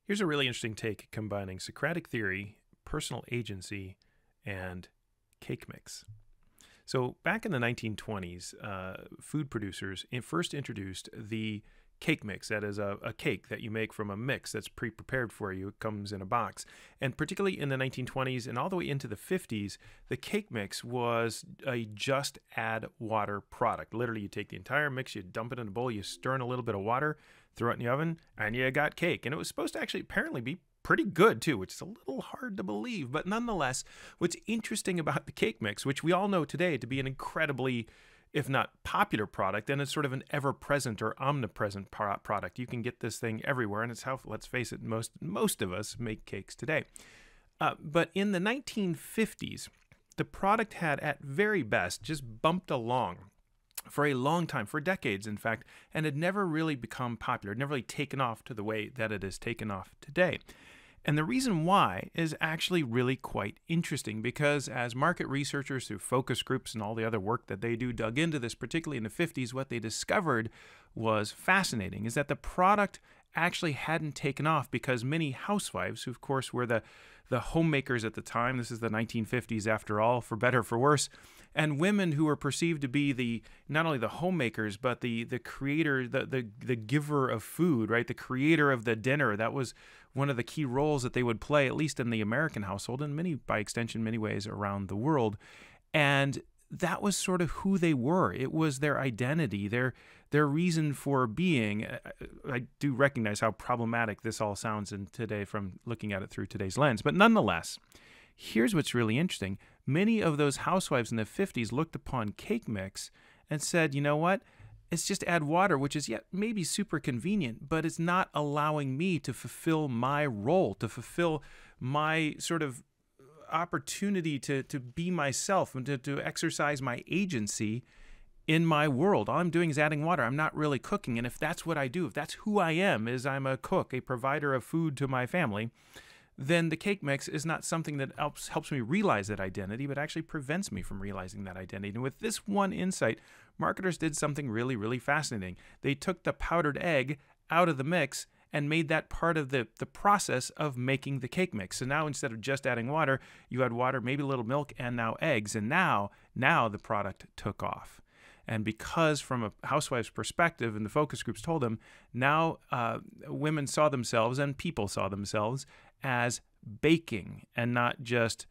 Here's a really interesting take combining Socratic theory, personal agency, and cake mix. So back in the 1920s, food producers first introduced the cake mix. That is a cake that you make from a mix that's pre-prepared for you. It comes in a box. And particularly in the 1920s and all the way into the 50s, the cake mix was a just add water product. Literally, you take the entire mix, you dump it in a bowl, you stir in a little bit of water, throw it in the oven, and you got cake. And it was supposed to actually apparently be pretty good too, which is a little hard to believe. But nonetheless, what's interesting about the cake mix, which we all know today to be an incredibly, if not popular product, and it's sort of an ever-present or omnipresent product. You can get this thing everywhere, and it's how, let's face it, most of us make cakes today. But in the 1950s, the product had, at very best, just bumped along for a long time, for decades, in fact, and had never really become popular, never really taken off to the way that it has taken off today. And the reason why is actually really quite interesting, because as market researchers through focus groups and all the other work that they do dug into this, particularly in the 50s, what they discovered was fascinating, is that the product actually hadn't taken off because many housewives, who of course were the homemakers at the time, this is the 1950s after all, for better or for worse, and women who were perceived to be the not only the homemakers, but the creator, the giver of food, right? The creator of the dinner. That was one of the key roles that they would play, at least in the American household, and many, by extension, many ways around the world. And that was sort of who they were. It was their identity, their reason for being. I do recognize how problematic this all sounds in today from looking at it through today's lens. But nonetheless, here's what's really interesting. Many of those housewives in the 50s looked upon cake mix and said, you know what? It's just add water, which is yet maybe super convenient, but it's not allowing me to fulfill my role, to fulfill my sort of opportunity to be myself and to exercise my agency in my world. All I'm doing is adding water. I'm not really cooking. And if that's what I do, if that's who I am, is I'm a cook, a provider of food to my family, then the cake mix is not something that helps me realize that identity, but actually prevents me from realizing that identity. And with this one insight, marketers did something really, really fascinating. They took the powdered egg out of the mix and made that part of the process of making the cake mix. So now instead of just adding water, you add water, maybe a little milk, and now eggs. And now the product took off. And because from a housewife's perspective, and the focus groups told them, now women saw themselves and people saw themselves as baking and not just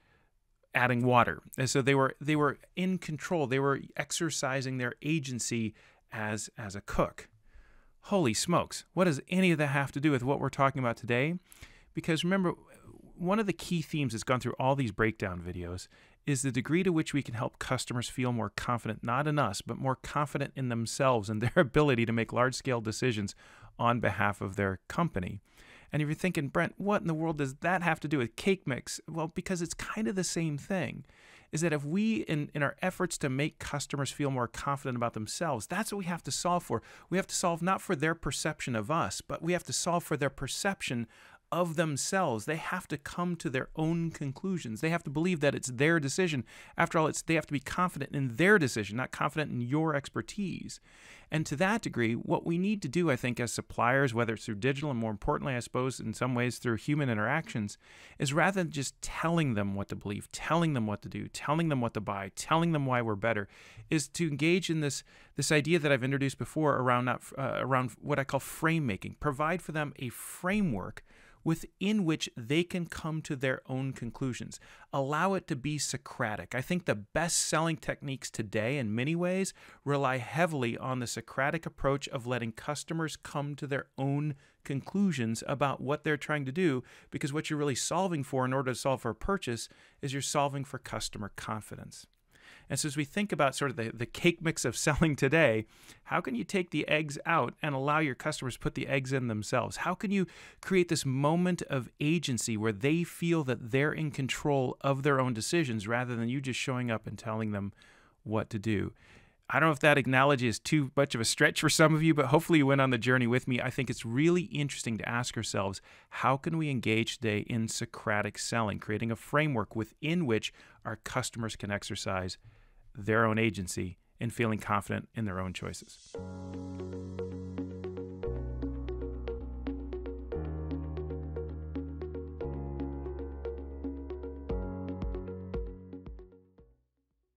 adding water. And so they were in control. They were exercising their agency as a cook. Holy smokes, what does any of that have to do with what we're talking about today? Because remember, one of the key themes that's gone through all these breakdown videos is the degree to which we can help customers feel more confident, not in us, but more confident in themselves and their ability to make large-scale decisions on behalf of their company. And if you're thinking, Brent, what in the world does that have to do with cake mix? Well, because it's kind of the same thing. Is that if we, in our efforts to make customers feel more confident about themselves, that's what we have to solve for. We have to solve not for their perception of us, but we have to solve for their perception of themselves. They have to come to their own conclusions. They have to believe that it's their decision. After all, they have to be confident in their decision, not confident in your expertise. And to that degree, what we need to do, I think, as suppliers, whether it's through digital and more importantly, I suppose, in some ways through human interactions, is rather than just telling them what to believe, telling them what to do, telling them what to buy, telling them why we're better, is to engage in this idea that I've introduced before around what I call frame making. Provide for them a framework within which they can come to their own conclusions. Allow it to be Socratic. I think the best-selling techniques today, in many ways, rely heavily on the Socratic approach of letting customers come to their own conclusions about what they're trying to do, because what you're really solving for in order to solve for a purchase is you're solving for customer confidence. And so as we think about sort of the cake mix of selling today, how can you take the eggs out and allow your customers to put the eggs in themselves? How can you create this moment of agency where they feel that they're in control of their own decisions rather than you just showing up and telling them what to do? I don't know if that analogy is too much of a stretch for some of you, but hopefully you went on the journey with me. I think it's really interesting to ask ourselves, how can we engage today in Socratic selling, creating a framework within which our customers can exercise their own agency and feeling confident in their own choices.